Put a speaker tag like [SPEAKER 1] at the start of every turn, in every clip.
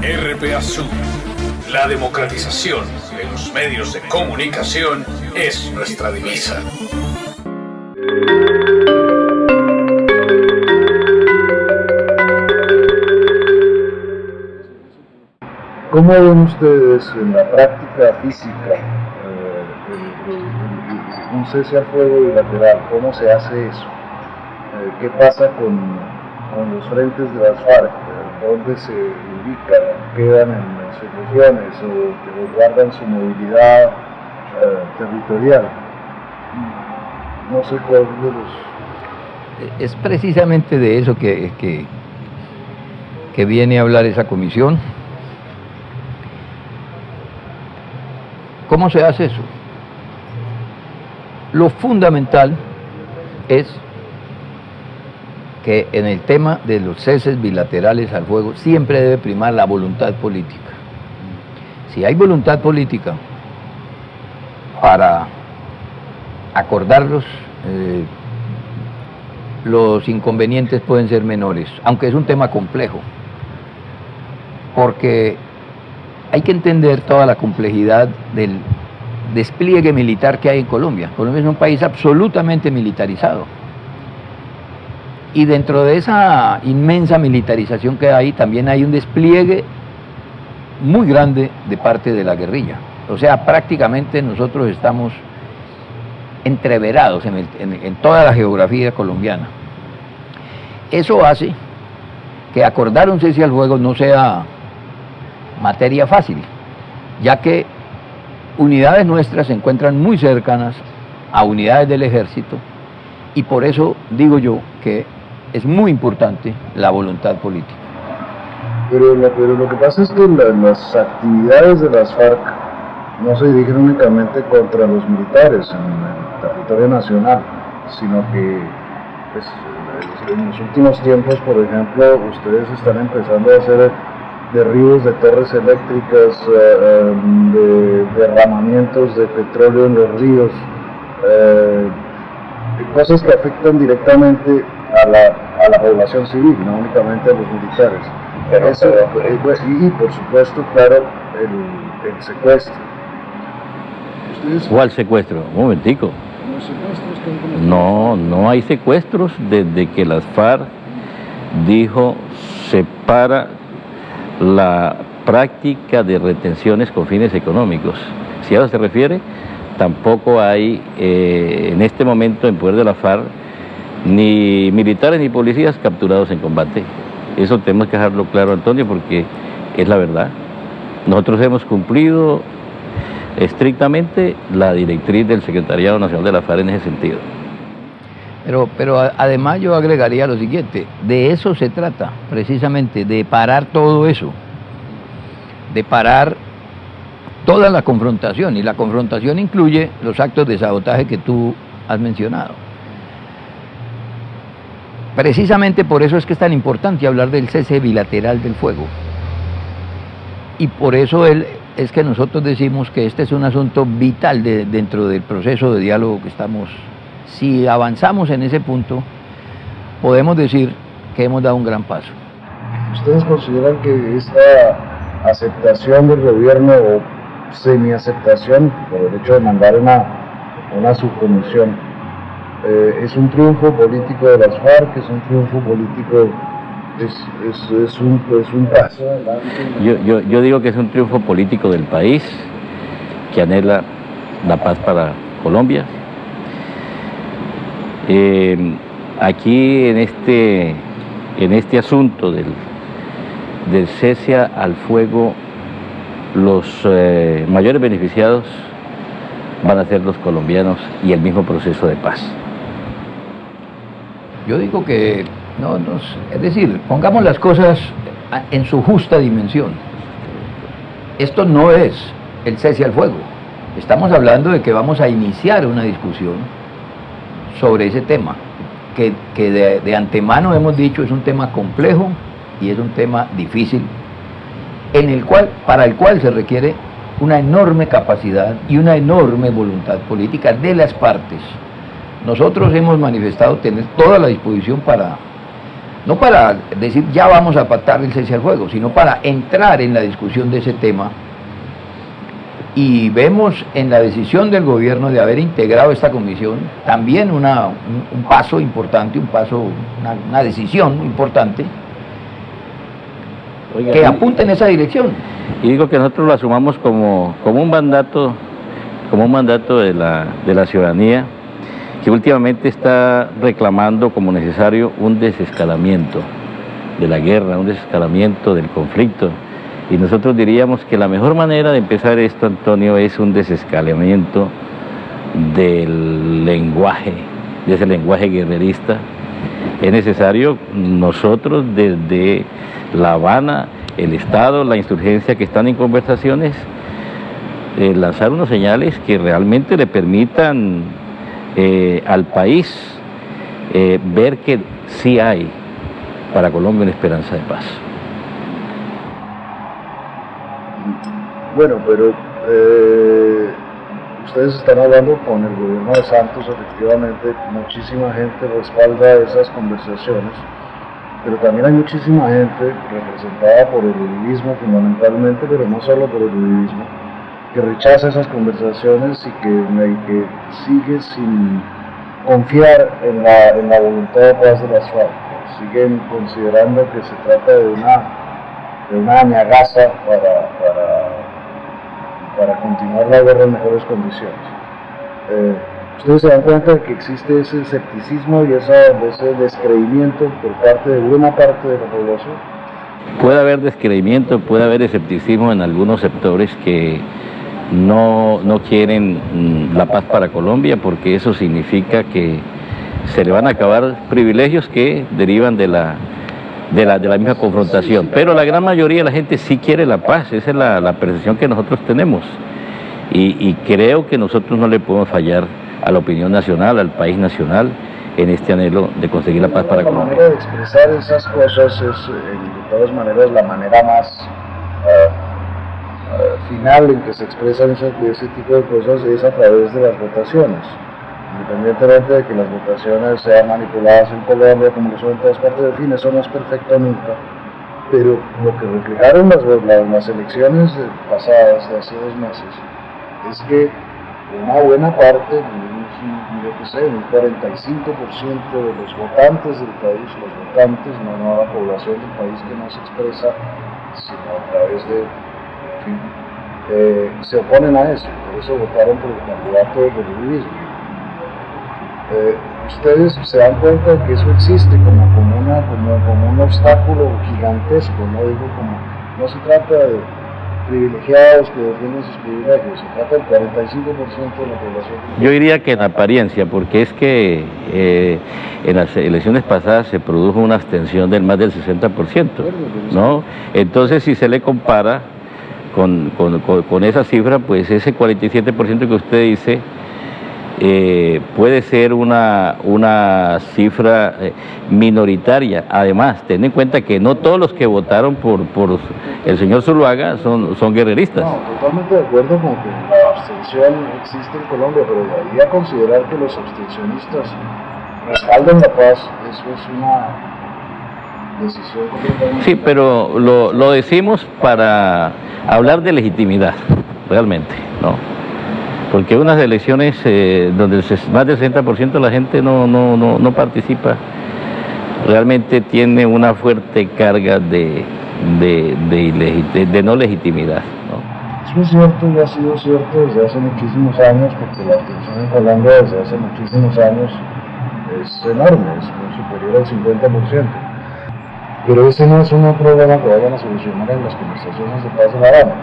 [SPEAKER 1] RPA Sur, la democratización de los medios de comunicación es nuestra divisa.
[SPEAKER 2] ¿Cómo ven ustedes en la práctica física un cese al fuego bilateral? ¿Cómo se hace eso? ¿Qué pasa con los frentes de las FARC? ¿Dónde se ubican? ¿Quedan en sus regiones o guardan su movilidad territorial? No sé cuál de los...
[SPEAKER 3] Es precisamente de eso que viene a hablar esa comisión. ¿Cómo se hace eso? Lo fundamental es que en el tema de los ceses bilaterales al fuego siempre debe primar la voluntad política. Si hay voluntad política para acordarlos, los inconvenientes pueden ser menores, aunque es un tema complejo, porque hay que entender toda la complejidad del despliegue militar que hay en Colombia. Colombia es un país absolutamente militarizado. Y dentro de esa inmensa militarización que hay, también hay un despliegue muy grande de parte de la guerrilla. O sea, prácticamente nosotros estamos entreverados en toda la geografía colombiana. Eso hace que acordar un cese al fuego no sea materia fácil, ya que unidades nuestras se encuentran muy cercanas a unidades del ejército, y por eso digo yo que es muy importante la voluntad política.
[SPEAKER 2] Pero lo que pasa es que las actividades de las FARC no se dirigen únicamente contra los militares en el territorio nacional, sino que pues, en los últimos tiempos, por ejemplo, ustedes están empezando a hacer derribos de torres eléctricas, de derramamientos de petróleo en los ríos, cosas que afectan directamente a la población civil, no únicamente a los militares. Y por supuesto, claro, el secuestro.
[SPEAKER 4] ¿Cuál secuestro? Un momentico. No hay secuestros desde que las FARC dijo separa la práctica de retenciones con fines económicos. Si a eso se refiere, tampoco hay en este momento en poder de la FARC ni militares ni policías capturados en combate. Eso tenemos que dejarlo claro, Antonio, porque es la verdad. Nosotros hemos cumplido estrictamente la directriz del Secretariado Nacional de la FARC en ese sentido.
[SPEAKER 3] Pero además yo agregaría lo siguiente: de eso se trata, precisamente, de parar todo eso, de parar toda la confrontación, y la confrontación incluye los actos de sabotaje que tú has mencionado. Precisamente por eso es que es tan importante hablar del cese bilateral del fuego, y por eso es que nosotros decimos que este es un asunto vital dentro del proceso de diálogo que estamos. Si avanzamos en ese punto, podemos decir que hemos dado un gran paso.
[SPEAKER 2] ¿Ustedes consideran que esta aceptación del gobierno o semi-aceptación por el hecho de mandar una subcomisión es un triunfo político de las FARC, es un triunfo político, es un paso adelante?
[SPEAKER 4] Yo digo que es un triunfo político del país que anhela la paz para Colombia. Aquí en este asunto del cese al fuego, los mayores beneficiados van a ser los colombianos y el mismo proceso de paz.
[SPEAKER 3] Yo digo que es decir, pongamos las cosas en su justa dimensión. Esto no es el cese al fuego. Estamos hablando de que vamos a iniciar una discusión sobre ese tema, que de antemano hemos dicho es un tema complejo y es un tema difícil, para el cual se requiere una enorme capacidad y una enorme voluntad política de las partes. Nosotros hemos manifestado tener toda la disposición no para decir ya vamos a pactar el cese al fuego, sino para entrar en la discusión de ese tema. Y vemos en la decisión del gobierno de haber integrado esta comisión también un paso importante, una decisión importante. Oiga, que apunta en esa dirección.
[SPEAKER 4] Y digo que nosotros lo asumamos como un mandato de la ciudadanía, que últimamente está reclamando como necesario un desescalamiento de la guerra, un desescalamiento del conflicto. Y nosotros diríamos que la mejor manera de empezar esto, Antonio, es un desescalamiento del lenguaje, de ese lenguaje guerrerista. Es necesario nosotros desde La Habana, el Estado, la insurgencia que están en conversaciones, lanzar unos señales que realmente le permitan al país ver que sí hay para Colombia una esperanza de paz.
[SPEAKER 2] Bueno, pero ustedes están hablando con el gobierno de Santos, efectivamente, muchísima gente respalda esas conversaciones, pero también hay muchísima gente representada por el uribismo fundamentalmente, pero no solo por el uribismo, que rechaza esas conversaciones y que sigue sin confiar en la voluntad de paz de las FARC. Siguen considerando que se trata de una añagaza para continuar la guerra en mejores condiciones. ¿Ustedes se dan cuenta de que existe ese escepticismo y ese descreimiento por parte de buena parte de la población?
[SPEAKER 4] Puede haber descreimiento, puede haber escepticismo en algunos sectores que no quieren la paz para Colombia, porque eso significa que se le van a acabar privilegios que derivan de la misma confrontación. Pero la gran mayoría de la gente sí quiere la paz, esa es la percepción que nosotros tenemos. Y creo que nosotros no le podemos fallar a la opinión nacional, al país nacional, en este anhelo de conseguir la paz para Colombia.
[SPEAKER 2] La manera de expresar esas cosas es, de todas maneras, la manera más final en que se expresan ese tipo de cosas es a través de las votaciones. Independientemente de que las votaciones sean manipuladas en Colombia, como lo son en todas partes, en fin, eso no es perfecto nunca. Pero lo que reflejaron las elecciones pasadas, de hace 2 meses, es que una buena parte, yo que sé, un 45% de los votantes del país, no la población del país que no se expresa, sino a través de, en fin, se oponen a eso, por eso votaron por el candidato del uribismo. Ustedes se dan cuenta de que eso existe como un obstáculo gigantesco, no se trata de privilegiados que defienden sus privilegios, se trata del 45% de la población.
[SPEAKER 4] Yo diría que en apariencia, porque es que en las elecciones pasadas se produjo una abstención del más del 60%, ¿no? Entonces, si se le compara con esa cifra, pues ese 47% que usted dice puede ser una cifra minoritaria. Además, ten en cuenta que no todos los que votaron por el señor Zuluaga son guerreristas.
[SPEAKER 2] No, totalmente de acuerdo con que la abstención existe en Colombia, pero de ahí a considerar que los abstencionistas respaldan la paz, eso es una decisión completamente...
[SPEAKER 4] Sí, pero lo decimos para hablar de legitimidad, realmente, ¿no? Porque unas elecciones donde más del 60% de la gente no participa, realmente tiene una fuerte carga de no legitimidad, ¿no?
[SPEAKER 2] Eso es cierto y ha sido cierto desde hace muchísimos años, porque la abstención en Colombia desde hace muchísimos años es enorme, es superior al 50%. Pero ese no es un problema que vayan a solucionar en las conversaciones de paz de La Habana.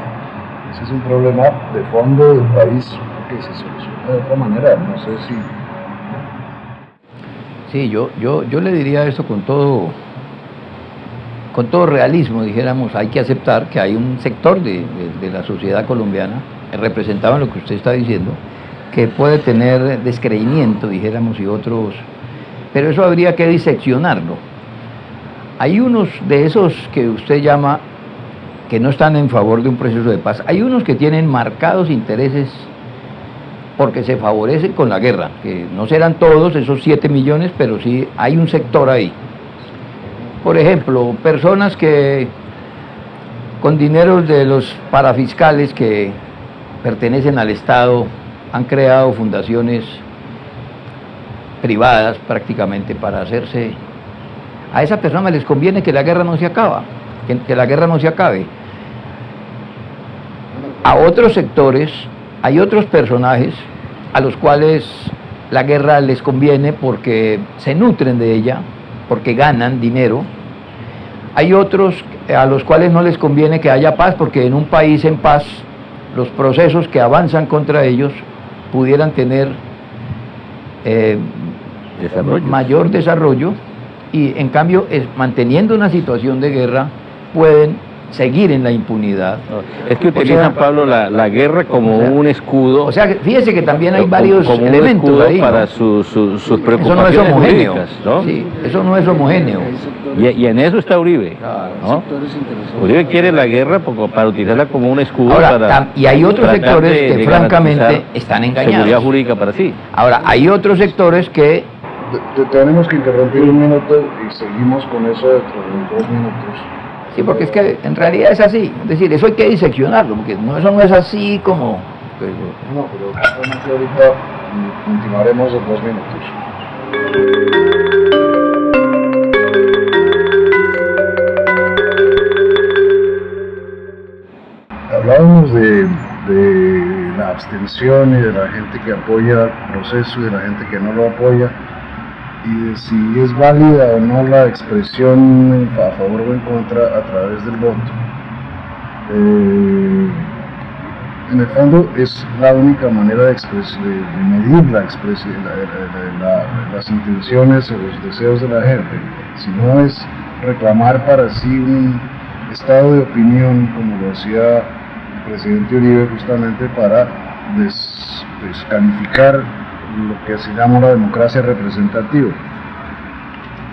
[SPEAKER 2] Ese es un problema de fondo del país que se soluciona de otra manera, no sé si...
[SPEAKER 3] Sí, yo le diría eso con todo realismo, dijéramos, hay que aceptar que hay un sector de la sociedad colombiana, representado en lo que usted está diciendo, que puede tener descreimiento, dijéramos, y otros, pero eso habría que diseccionarlo. Hay unos de esos que usted llama que no están en favor de un proceso de paz, hay unos que tienen marcados intereses porque se favorecen con la guerra, que no serán todos esos 7 millones, pero sí hay un sector ahí. Por ejemplo, personas que con dineros de los parafiscales que pertenecen al Estado han creado fundaciones privadas prácticamente para hacerse... A esa persona les conviene que la guerra no se acaba, que la guerra no se acabe. A otros sectores hay otros personajes a los cuales la guerra les conviene porque se nutren de ella, porque ganan dinero. Hay otros a los cuales no les conviene que haya paz, porque en un país en paz los procesos que avanzan contra ellos pudieran tener mayor desarrollo, y en cambio manteniendo una situación de guerra pueden seguir en la impunidad.
[SPEAKER 4] Es que utilizan, Pablo, la guerra como un escudo.
[SPEAKER 3] O sea, fíjese que también hay varios
[SPEAKER 4] como
[SPEAKER 3] elementos
[SPEAKER 4] un escudo
[SPEAKER 3] ahí,
[SPEAKER 4] para
[SPEAKER 3] ¿no?
[SPEAKER 4] sus preocupaciones.
[SPEAKER 3] Eso no es homogéneo,
[SPEAKER 4] jurídicas, ¿no?
[SPEAKER 3] Sí, eso no es homogéneo.
[SPEAKER 4] Y en eso está Uribe, ¿no? Uribe quiere la guerra para utilizarla como un escudo.
[SPEAKER 3] Ahora, y hay otros sectores que francamente están engañados.
[SPEAKER 4] Seguridad jurídica para sí.
[SPEAKER 3] Ahora, hay otros sectores que...
[SPEAKER 2] Tenemos que interrumpir un minuto y seguimos con eso dentro de 2 minutos.
[SPEAKER 3] Sí, porque es que en realidad es así. Es decir, eso hay que diseccionarlo, porque eso no es así como...
[SPEAKER 2] No, pero justamente ahorita continuaremos en 2 minutos. Hablábamos de la abstención y de la gente que apoya el proceso y de la gente que no lo apoya, y de si es válida o no la expresión a favor o en contra a través del voto. En el fondo es la única manera de medir las intenciones o los deseos de la gente. Si no es reclamar para sí un estado de opinión, como lo hacía el presidente Uribe, justamente para descalificar lo que se llama la democracia representativa,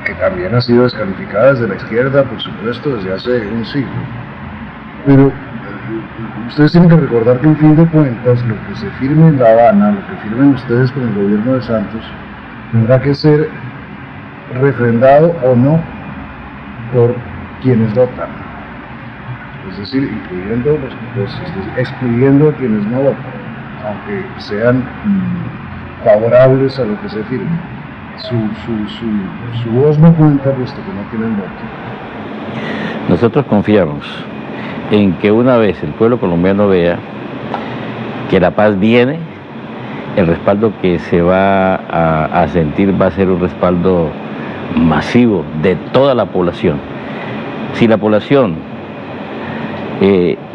[SPEAKER 2] que también ha sido descalificada desde la izquierda, por supuesto, desde hace un siglo. Pero ustedes tienen que recordar que, en fin de cuentas, lo que se firme en La Habana, lo que firmen ustedes con el gobierno de Santos, tendrá que ser refrendado o no por quienes votan. Es decir, excluyendo a quienes no votan, aunque sean favorables a lo que se firme. Su voz no cuenta, puesto que no tienen voto.
[SPEAKER 4] Nosotros confiamos en que una vez el pueblo colombiano vea que la paz viene, el respaldo que se va a sentir va a ser un respaldo masivo de toda la población. Si la población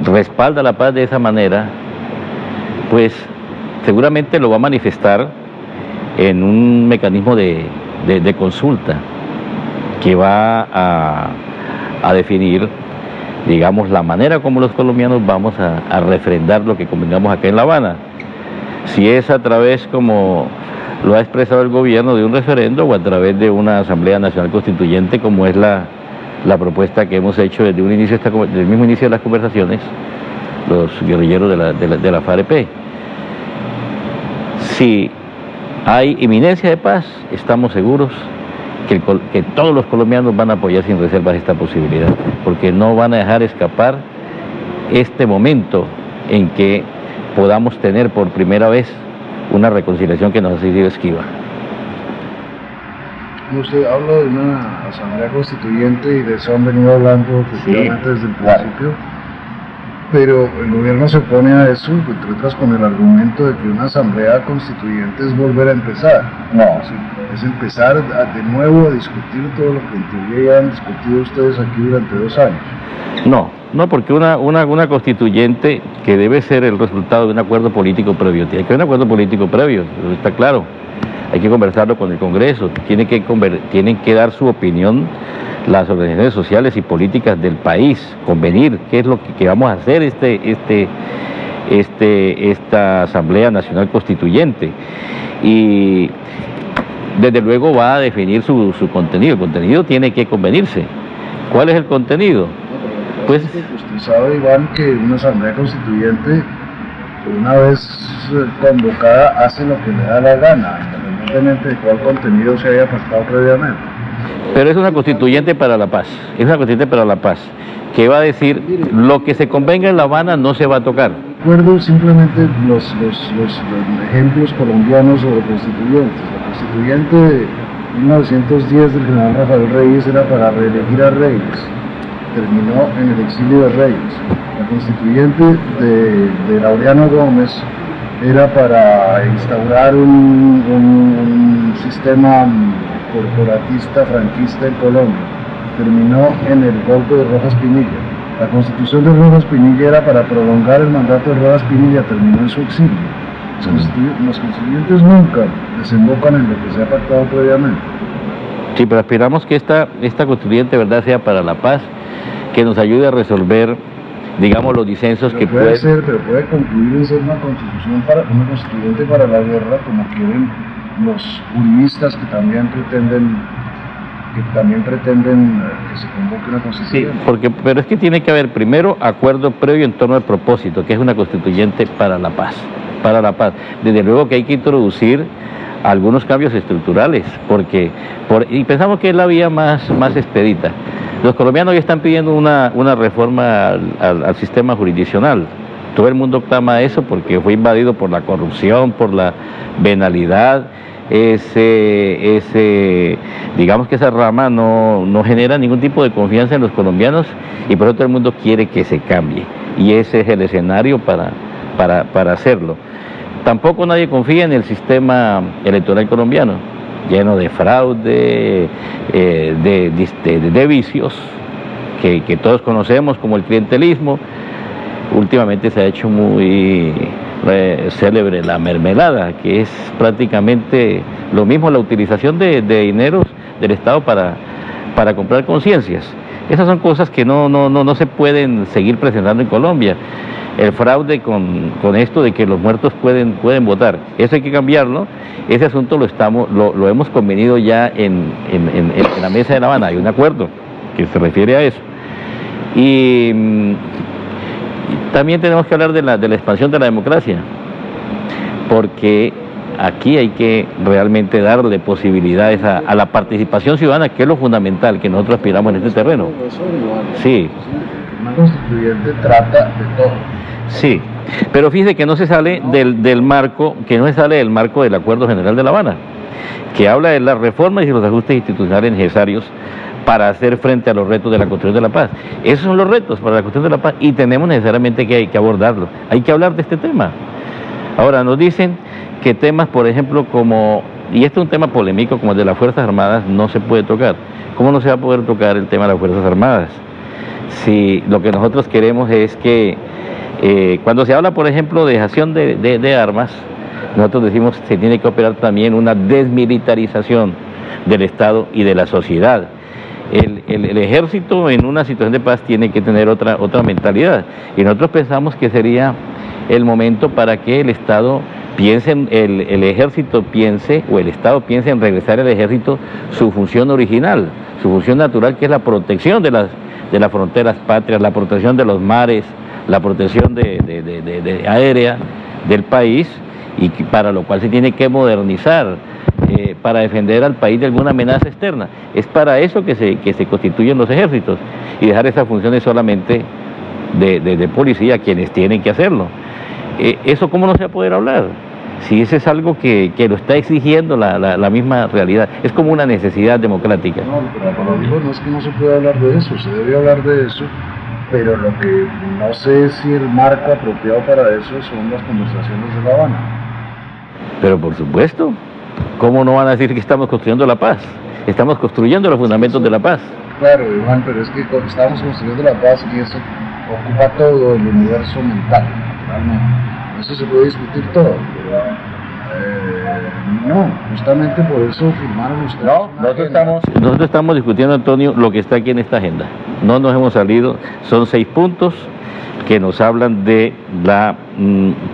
[SPEAKER 4] respalda la paz de esa manera, pues seguramente lo va a manifestar en un mecanismo de consulta que va a definir, digamos, la manera como los colombianos vamos a refrendar lo que convengamos acá en La Habana. Si es a través, como lo ha expresado el gobierno, de un referendo, o a través de una Asamblea Nacional Constituyente, como es la propuesta que hemos hecho desde el mismo inicio de las conversaciones, los guerrilleros de la FAREP. Si hay inminencia de paz, estamos seguros que todos los colombianos van a apoyar sin reservas esta posibilidad, porque no van a dejar escapar este momento en que podamos tener por primera vez una reconciliación que nos ha sido esquiva.
[SPEAKER 2] Usted habla de una asamblea constituyente y de eso han venido hablando efectivamente desde el principio, pero el gobierno se opone a eso, entre otras con el argumento de que una asamblea constituyente es volver a empezar. No, sí, es empezar de nuevo a discutir todo lo que en teoría ya han discutido ustedes aquí durante 2 años.
[SPEAKER 4] No, porque una constituyente que debe ser el resultado de un acuerdo político previo, tiene que haber un acuerdo político previo, eso está claro. Hay que conversarlo con el Congreso, tienen que dar su opinión las organizaciones sociales y políticas del país, convenir qué es lo que vamos a hacer esta Asamblea Nacional Constituyente. Y desde luego va a definir su contenido. El contenido tiene que convenirse. ¿Cuál es el contenido? Pues
[SPEAKER 2] usted sabe, Iván, que una Asamblea Constituyente, una vez convocada, hace lo que le da la gana, independientemente de cuál contenido se haya pactado previamente.
[SPEAKER 4] Pero es una constituyente para la paz, es una constituyente para la paz, que va a decir lo que se convenga en La Habana no se va a tocar.
[SPEAKER 2] Recuerdo simplemente los ejemplos colombianos sobre constituyentes. La constituyente de 1910 del general Rafael Reyes era para reelegir a Reyes, terminó en el exilio de Reyes. La constituyente de Laureano Gómez era para instaurar un sistema corporatista franquista en Colombia, terminó en el golpe de Rojas Pinilla. La constitución de Rojas Pinilla era para prolongar el mandato de Rojas Pinilla, terminó en su exilio. Los constituyentes nunca desembocan en lo que se ha pactado previamente.
[SPEAKER 4] Sí, pero aspiramos que esta constituyente, ¿verdad?, sea para la paz, que nos ayude a resolver, digamos, los disensos
[SPEAKER 2] pero
[SPEAKER 4] que
[SPEAKER 2] puede ser, pero puede concluir en ser una constituyente para la guerra, como quieren los uribistas que también pretenden que se convoque una constituyente.
[SPEAKER 4] Sí, pero es que tiene que haber primero acuerdo previo en torno al propósito, que es una constituyente para la paz, para la paz. Desde luego que hay que introducir algunos cambios estructurales, y pensamos que es la vía más expedita. Los colombianos ya están pidiendo una reforma al sistema jurisdiccional. Todo el mundo clama eso porque fue invadido por la corrupción, por la venalidad. Digamos que esa rama no genera ningún tipo de confianza en los colombianos, y por eso todo el mundo quiere que se cambie, y ese es el escenario para hacerlo. Tampoco nadie confía en el sistema electoral colombiano, lleno de fraude, de vicios que todos conocemos, como el clientelismo. Últimamente se ha hecho muy célebre la mermelada, que es prácticamente lo mismo, la utilización de dineros del Estado para comprar conciencias. Esas son cosas que no se pueden seguir presentando en Colombia. El fraude con esto de que los muertos pueden votar, eso hay que cambiarlo. Ese asunto lo hemos convenido ya en la mesa de La Habana. Hay un acuerdo que se refiere a eso. Y también tenemos que hablar de la expansión de la democracia, porque aquí hay que realmente darle posibilidades a la participación ciudadana, que es lo fundamental que nosotros aspiramos en este terreno. Sí.
[SPEAKER 2] Una constituyente trata de todo.
[SPEAKER 4] Sí, pero fíjese que no se sale del marco del Acuerdo General de La Habana, que habla de las reformas y los ajustes institucionales necesarios para hacer frente a los retos de la construcción de la paz. Esos son los retos para la construcción de la paz, y tenemos necesariamente que abordarlos. Hay que hablar de este tema. Ahora, nos dicen que temas, por ejemplo, y este es un tema polémico, como el de las Fuerzas Armadas, no se puede tocar. ¿Cómo no se va a poder tocar el tema de las Fuerzas Armadas? Si lo que nosotros queremos es que, cuando se habla, por ejemplo, de dejación de armas, nosotros decimos que se tiene que operar también una desmilitarización del Estado y de la sociedad. El ejército en una situación de paz tiene que tener otra mentalidad, y nosotros pensamos que sería el momento para que el Estado piense, el ejército piense, o el Estado piense en regresar al ejército su función original, su función natural, que es la protección de las fronteras patrias, la protección de los mares, la protección aérea del país, y para lo cual se tiene que modernizar para defender al país de alguna amenaza externa. Es para eso que se constituyen los ejércitos, y dejar esas funciones solamente de policía, quienes tienen que hacerlo. ¿Eso cómo no se va a poder hablar? Si ese es algo que lo está exigiendo la misma realidad. Es como una necesidad democrática.
[SPEAKER 2] No, pero lo digo, no es que no se pueda hablar de eso, se debe hablar de eso, pero lo que no sé si el marco apropiado para eso son las conversaciones de La Habana.
[SPEAKER 4] Pero por supuesto, ¿cómo no van a decir que estamos construyendo la paz? Estamos construyendo los fundamentos de la paz.
[SPEAKER 2] Claro, Iván, pero es que estamos construyendo la paz, y eso ocupa todo el universo mental, naturalmente. Eso se puede discutir todo, pero no, justamente por eso firmaron ustedes.
[SPEAKER 4] Nosotros estamos discutiendo, Antonio, lo que está aquí en esta agenda. No nos hemos salido, son 6 puntos que nos hablan de la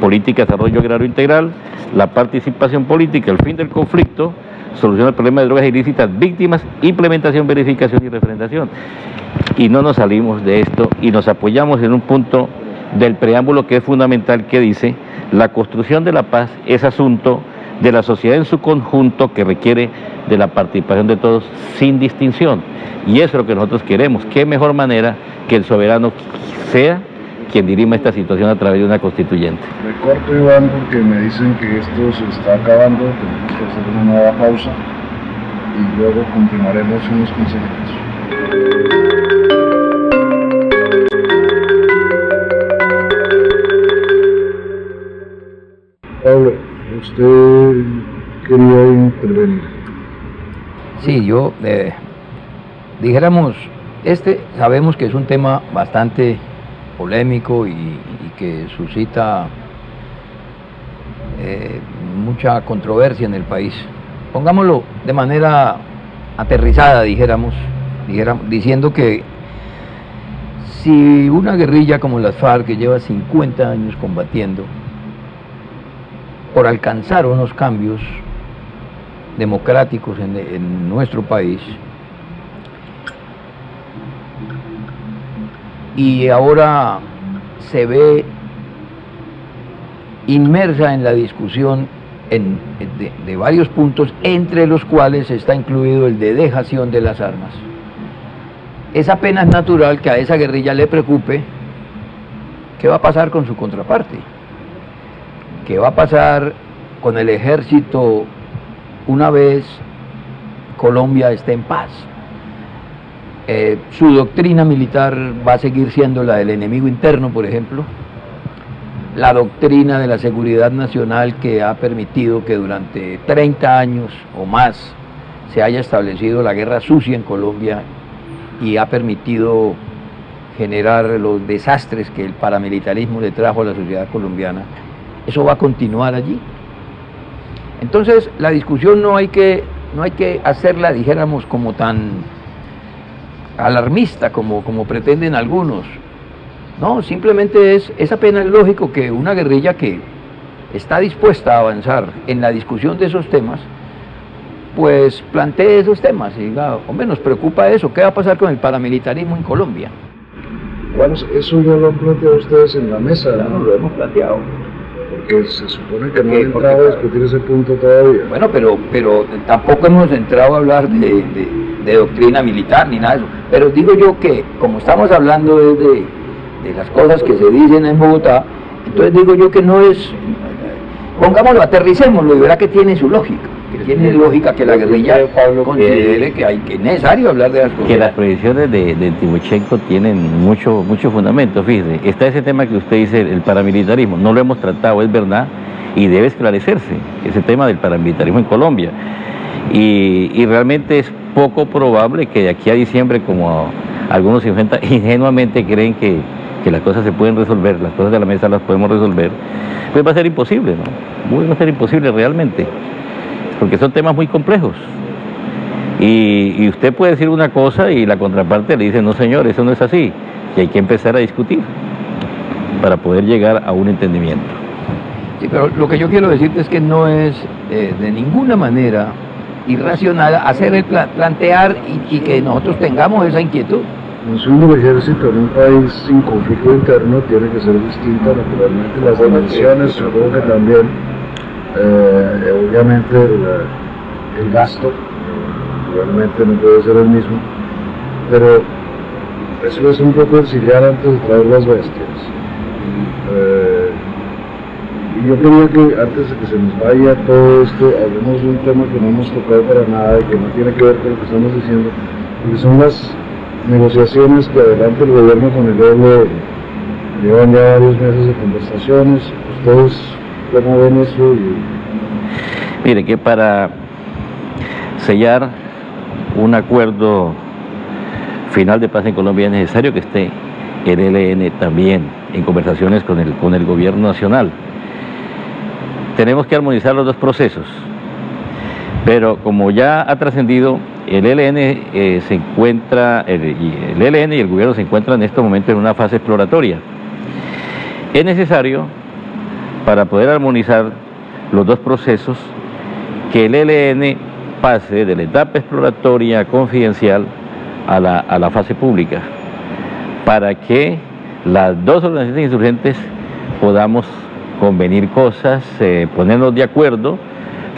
[SPEAKER 4] política de desarrollo agrario integral, la participación política, el fin del conflicto, solución del problema de drogas ilícitas, víctimas, implementación, verificación y referendación. Y no nos salimos de esto, y nos apoyamos en un punto del preámbulo que es fundamental, que dice: la construcción de la paz es asunto de la sociedad en su conjunto, que requiere de la participación de todos sin distinción. Y eso es lo que nosotros queremos. ¿Qué mejor manera que el soberano sea quien dirima esta situación a través de una constituyente?
[SPEAKER 2] Me corto, Iván, porque me dicen que esto se está acabando, tenemos que hacer una nueva pausa y luego continuaremos unos 15 minutos. Pablo, usted quería intervenir.
[SPEAKER 3] Sí, yo, dijéramos, sabemos que es un tema bastante polémico y que suscita mucha controversia en el país. Pongámoslo de manera aterrizada, dijéramos, diciendo que si una guerrilla como las FARC, que lleva 50 años combatiendo, por alcanzar unos cambios democráticos en nuestro país, y ahora se ve inmersa en la discusión de varios puntos, entre los cuales está incluido el de dejación de las armas. Es apenas natural que a esa guerrilla le preocupe qué va a pasar con su contraparte, qué va a pasar con el ejército una vez Colombia esté en paz. Su doctrina militar va a seguir siendo la del enemigo interno, por ejemplo, la doctrina de la seguridad nacional, que ha permitido que durante 30 años o más se haya establecido la guerra sucia en Colombia y ha permitido generar los desastres que el paramilitarismo le trajo a la sociedad colombiana. Eso va a continuar allí. Entonces la discusión no hay que hacerla, dijéramos, como tan alarmista como pretenden algunos. No, simplemente es apenas lógico que una guerrilla que está dispuesta a avanzar en la discusión de esos temas, pues plantee esos temas y diga, hombre, nos preocupa eso, ¿qué va a pasar con el paramilitarismo en Colombia?
[SPEAKER 2] Bueno, eso ya lo han planteado ustedes en la mesa,
[SPEAKER 3] ¿no? Lo hemos planteado.
[SPEAKER 2] Porque se supone que no han entrado a discutir ese punto todavía.
[SPEAKER 3] Bueno, pero tampoco hemos entrado a hablar de doctrina militar ni nada de eso. Pero digo yo que, como estamos hablando de las cosas que se dicen en Bogotá, entonces digo yo que no es, pongámoslo, aterricémoslo y verá que tiene su lógica, que tiene lógica que la guerrilla considere que es necesario hablar de las cosas.
[SPEAKER 4] Que las proyecciones de Timochenko tienen mucho fundamento, fíjese. Está ese tema que usted dice, el paramilitarismo, no lo hemos tratado, es verdad, y debe esclarecerse ese tema del paramilitarismo en Colombia. Y realmente es poco probable que de aquí a diciembre, como algunos ingenuamente creen que las cosas se pueden resolver, las cosas de la mesa las podemos resolver, pues va a ser imposible, ¿no? Va a ser imposible realmente, porque son temas muy complejos. Y usted puede decir una cosa y la contraparte le dice, no señor, eso no es así, y hay que empezar a discutir para poder llegar a un entendimiento.
[SPEAKER 3] Sí, pero lo que yo quiero decirte es que no es de ninguna manera irracional hacer plantear y que nosotros tengamos esa inquietud.
[SPEAKER 2] La función del ejército en un país sin conflicto interno tiene que ser distinta, naturalmente. Las dimensiones, supongo que también, obviamente el gasto, realmente no puede ser el mismo, pero eso es un poco auxiliar antes de traer las bestias. Y yo quería que antes de que se nos vaya todo esto, hablemos de un tema que no hemos tocado para nada y que no tiene que ver con lo que estamos diciendo, porque son las negociaciones que adelanta el gobierno con el ELN. Llevan ya varios meses de conversaciones. ¿Ustedes cómo ven eso?
[SPEAKER 4] Mire, que para sellar un acuerdo final de paz en Colombia es necesario que esté el ELN también en conversaciones con el gobierno nacional. Tenemos que armonizar los dos procesos, pero como ya ha trascendido, el ELN se encuentra, el ELN y el gobierno se encuentran en este momento en una fase exploratoria. Es necesario, para poder armonizar los dos procesos, que el ELN pase de la etapa exploratoria confidencial a la fase pública, para que las dos organizaciones insurgentes podamos convenir cosas, ponernos de acuerdo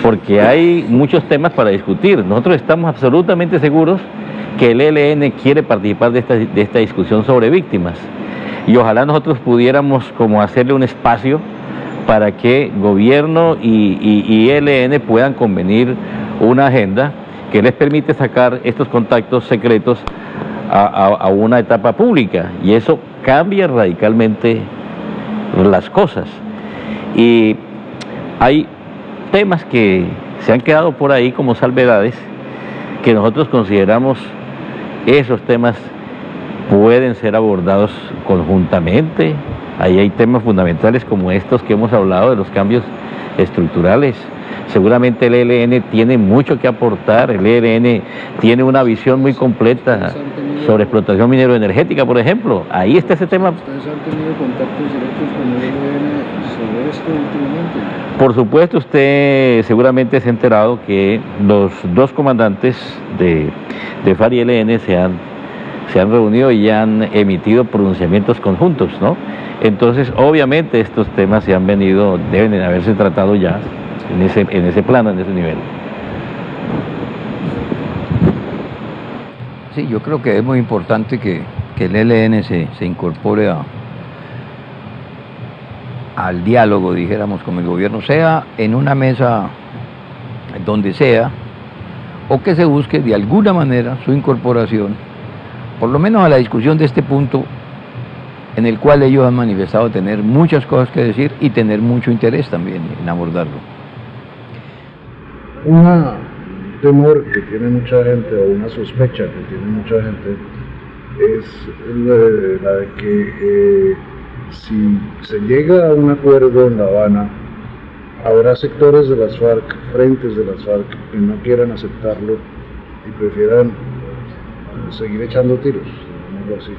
[SPEAKER 4] porque hay muchos temas para discutir. Nosotros estamos absolutamente seguros que el ELN quiere participar de esta discusión sobre víctimas, y ojalá nosotros pudiéramos como hacerle un espacio para que gobierno y ELN puedan convenir una agenda que les permite sacar estos contactos secretos a una etapa pública, y eso cambia radicalmente las cosas. Y hay temas que se han quedado por ahí como salvedades, que nosotros consideramos esos temas pueden ser abordados conjuntamente. Ahí hay temas fundamentales como estos que hemos hablado, de los cambios estructurales. Seguramente el ELN tiene mucho que aportar. El ELN tiene una visión muy completa sobre explotación minero-energética, por ejemplo. Ahí está ese tema.
[SPEAKER 2] ¿Ustedes han tenido contactos directos con el ELN sobre esto últimamente?
[SPEAKER 4] Por supuesto, usted seguramente se ha enterado que los dos comandantes de FARC y ELN se han reunido y ya han emitido pronunciamientos conjuntos, ¿no? Entonces, obviamente, estos temas deben haberse tratado ya en ese plano, en ese nivel.
[SPEAKER 3] Sí, yo creo que es muy importante que el ELN se incorpore al diálogo, dijéramos, con el gobierno, sea en una mesa donde sea, o que se busque de alguna manera su incorporación, por lo menos a la discusión de este punto, en el cual ellos han manifestado tener muchas cosas que decir y tener mucho interés también en abordarlo.
[SPEAKER 2] Un temor que tiene mucha gente, o una sospecha que tiene mucha gente, es la de que si se llega a un acuerdo en La Habana, habrá sectores de las FARC, frentes de las FARC, que no quieran aceptarlo y prefieran seguir echando tiros, digámoslo así.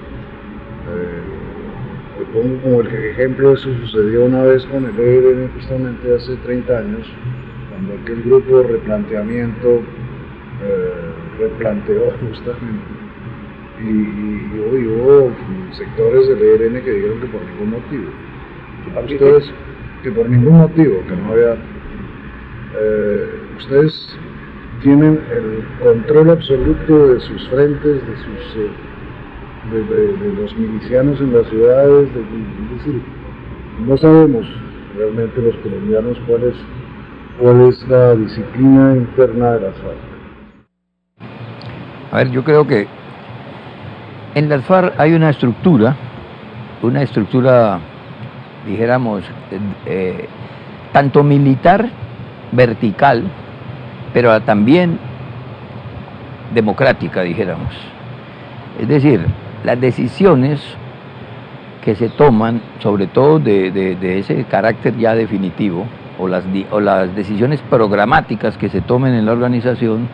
[SPEAKER 2] Le pongo como el ejemplo, eso sucedió una vez con el ELN justamente hace 30 años, cuando aquel grupo de replanteamiento replanteó justamente, y hubo sectores del ELN que dijeron que por ningún motivo, que no había, ustedes tienen el control absoluto de sus frentes, de los milicianos en las ciudades, es decir, no sabemos realmente los colombianos cuál es la disciplina interna de las FARC.
[SPEAKER 3] A ver, yo creo que en las FARC hay una estructura, dijéramos, tanto militar, vertical, pero también democrática, dijéramos. Es decir, las decisiones que se toman, sobre todo de ese carácter ya definitivo, o las decisiones programáticas que se tomen en la organización,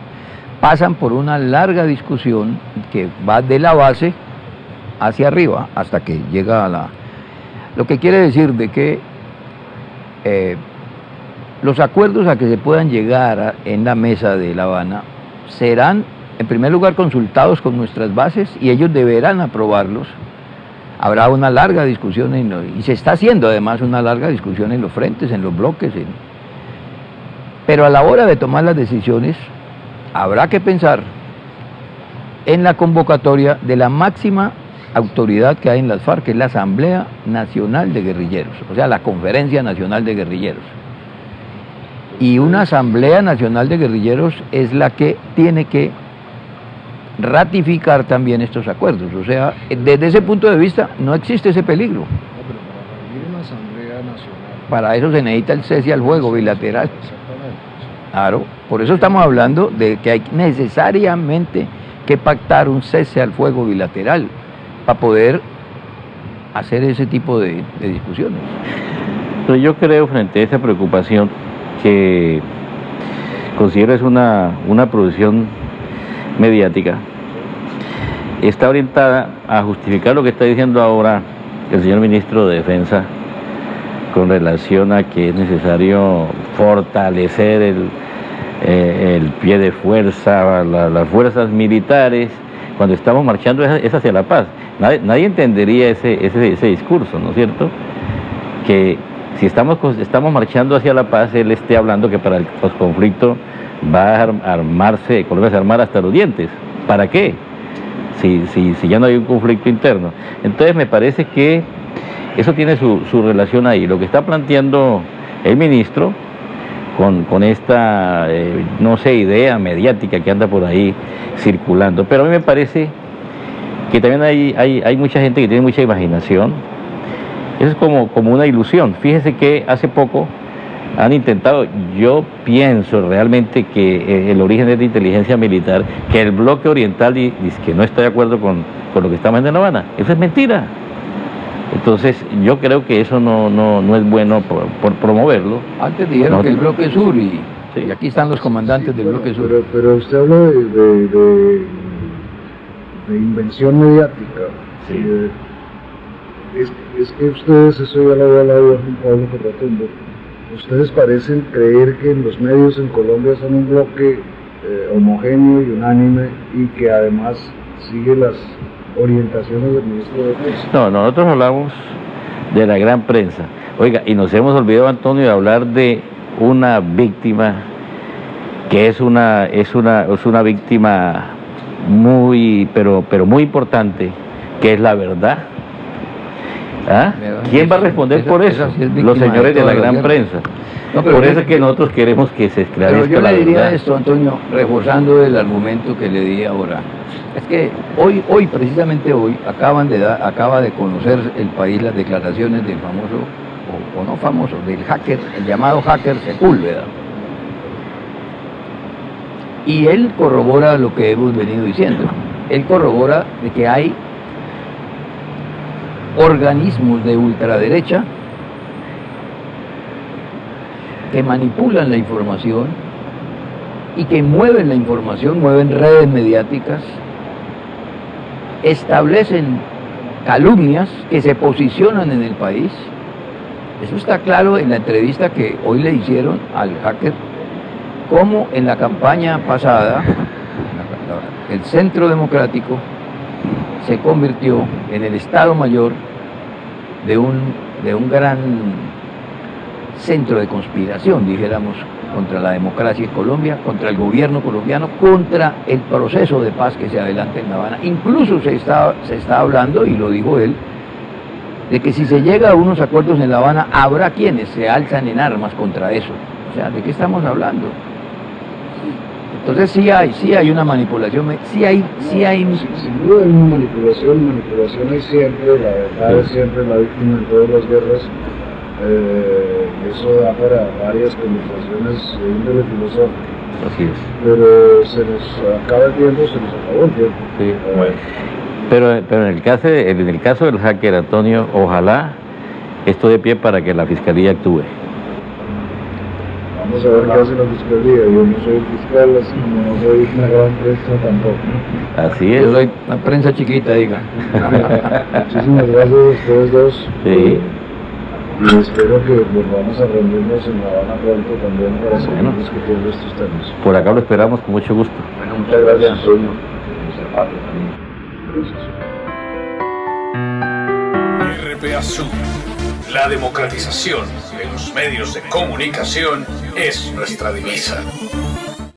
[SPEAKER 3] pasan por una larga discusión que va de la base hacia arriba hasta que llega a lo que quiere decir de que los acuerdos a que se puedan llegar en la mesa de La Habana serán, en primer lugar, consultados con nuestras bases y ellos deberán aprobarlos. Habrá una larga discusión, y se está haciendo además una larga discusión en los frentes, en los bloques. Pero a la hora de tomar las decisiones, habrá que pensar en la convocatoria de la máxima autoridad que hay en las FARC, que es la Asamblea Nacional de Guerrilleros, o sea, la Conferencia Nacional de Guerrilleros. Y una Asamblea Nacional de Guerrilleros es la que tiene que ratificar también estos acuerdos. O sea, desde ese punto de vista no existe ese peligro.
[SPEAKER 2] No, pero para reunir una Asamblea Nacional,
[SPEAKER 3] para eso se necesita el cese al fuego bilateral.
[SPEAKER 2] Exactamente.
[SPEAKER 3] Claro, por eso estamos hablando de que hay necesariamente que pactar un cese al fuego bilateral para poder hacer ese tipo de discusiones.
[SPEAKER 4] Pero yo creo, frente a esa preocupación, que considero es una producción mediática, está orientada a justificar lo que está diciendo ahora el señor ministro de Defensa con relación a que es necesario fortalecer el pie de fuerza, las fuerzas militares, cuando estamos marchando es hacia la paz. Nadie entendería ese discurso, ¿no es cierto? Que si estamos marchando hacia la paz, él esté hablando que para el posconflicto va a armarse, Colombia se armar hasta los dientes. ¿Para qué? Si ya no hay un conflicto interno. Entonces me parece que eso tiene su relación ahí. Lo que está planteando el ministro con esta, no sé, idea mediática que anda por ahí circulando. Pero a mí me parece que también hay mucha gente que tiene mucha imaginación. Eso es como una ilusión. Fíjese que hace poco han intentado, yo pienso realmente que el origen es de inteligencia militar, que el bloque oriental dice que no está de acuerdo con lo que estamos en La Habana. Eso es mentira. Entonces yo creo que eso no es bueno por promoverlo.
[SPEAKER 3] Antes dijeron que el bloque sur y aquí están los comandantes del bloque sur.
[SPEAKER 2] Pero usted habla de invención mediática.
[SPEAKER 4] Sí.
[SPEAKER 2] Es que ustedes, eso ya lo había hablado con Pablo Ferratundo, ustedes parecen creer que los medios en Colombia son un bloque homogéneo y unánime y que además sigue las orientaciones del ministro de Defensa.
[SPEAKER 4] No, nosotros hablamos de la gran prensa. Oiga, y nos hemos olvidado, Antonio, de hablar de una víctima que es una víctima muy, pero muy importante, que es la verdad. ¿Ah? ¿Quién va a responder por eso?
[SPEAKER 3] Sí es
[SPEAKER 4] los señores de la gran
[SPEAKER 3] guerra.
[SPEAKER 4] prensa.
[SPEAKER 3] No,
[SPEAKER 4] por eso es que nosotros queremos que se esclarezca.
[SPEAKER 3] Pero yo le diría
[SPEAKER 4] verdad.
[SPEAKER 3] esto, Antonio, reforzando el argumento que le di ahora. Es que hoy, precisamente hoy, acaba de conocer el país las declaraciones del famoso, o no famoso, del hacker, el llamado hacker Sepúlveda. Y él corrobora lo que hemos venido diciendo. Él corrobora de que hay organismos de ultraderecha que manipulan la información y que mueven la información, mueven redes mediáticas, establecen calumnias que se posicionan en el país. Eso está claro en la entrevista que hoy le hicieron al hacker, como en la campaña pasada el Centro Democrático se convirtió en el Estado Mayor de un gran centro de conspiración, dijéramos, contra la democracia en Colombia, contra el gobierno colombiano, contra el proceso de paz que se adelanta en La Habana. Incluso se está hablando, y lo dijo él, de que si se llega a unos acuerdos en La Habana, habrá quienes se alzan en armas contra eso. O sea, ¿de qué estamos hablando? Entonces sí hay una manipulación, sí hay...
[SPEAKER 2] Sin duda hay una manipulación hay siempre, la verdad es siempre la víctima en todas las guerras. Eso da para varias conversaciones de índole filosófico.
[SPEAKER 4] Así es.
[SPEAKER 2] Pero se nos acaba el tiempo, se nos acabó el tiempo.
[SPEAKER 4] Sí, bueno. Pero en el caso del hacker, Antonio, ojalá esto dé pie para que la Fiscalía actúe.
[SPEAKER 2] Vamos a ver qué hace la Fiscalía. Yo no soy fiscal, así como no soy una gran prensa tampoco.
[SPEAKER 4] Así es.
[SPEAKER 3] Yo soy una prensa chiquita, diga.
[SPEAKER 2] Muchísimas gracias a ustedes dos.
[SPEAKER 4] Sí.
[SPEAKER 2] Y espero que volvamos a reunirnos en La Habana pronto también para seguir discutiendo estos temas.
[SPEAKER 4] Por acá lo esperamos con mucho gusto.
[SPEAKER 3] Bueno, muchas gracias, Antonio.
[SPEAKER 1] RPA Sur. La democratización de los medios de comunicación es nuestra divisa.